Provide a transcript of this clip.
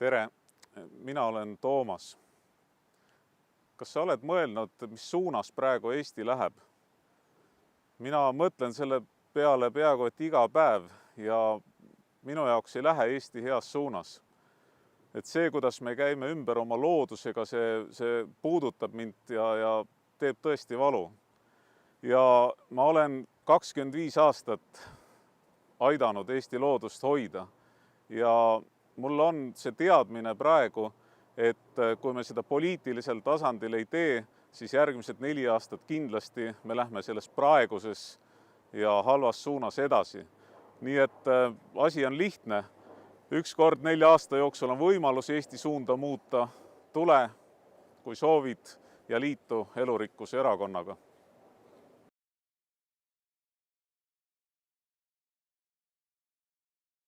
Tere, mina olen Toomas. Kas sa oled mõelnud, mis suunas praegu Eesti läheb? Mina mõtlen selle peale peaaegu et iga päev ja minu jaoks ei lähe Eesti heas suunas. Et see, kuidas me käime ümber oma loodusega, see puudutab mind ja teeb tõesti valu. Ja ma olen 25 aastat aidanud Eesti loodust hoida ja mul on see teadmine praegu, et kui me seda poliitilisel tasandil ei tee, siis järgmised 4 aastat kindlasti me lähme selles praeguses ja halvas suunas edasi. Nii et asi on lihtne. Üks kord 4 aasta jooksul on võimalus Eesti suunda muuta. Tule, kui soovid, ja liitu Elurikkuse Erakonnaga.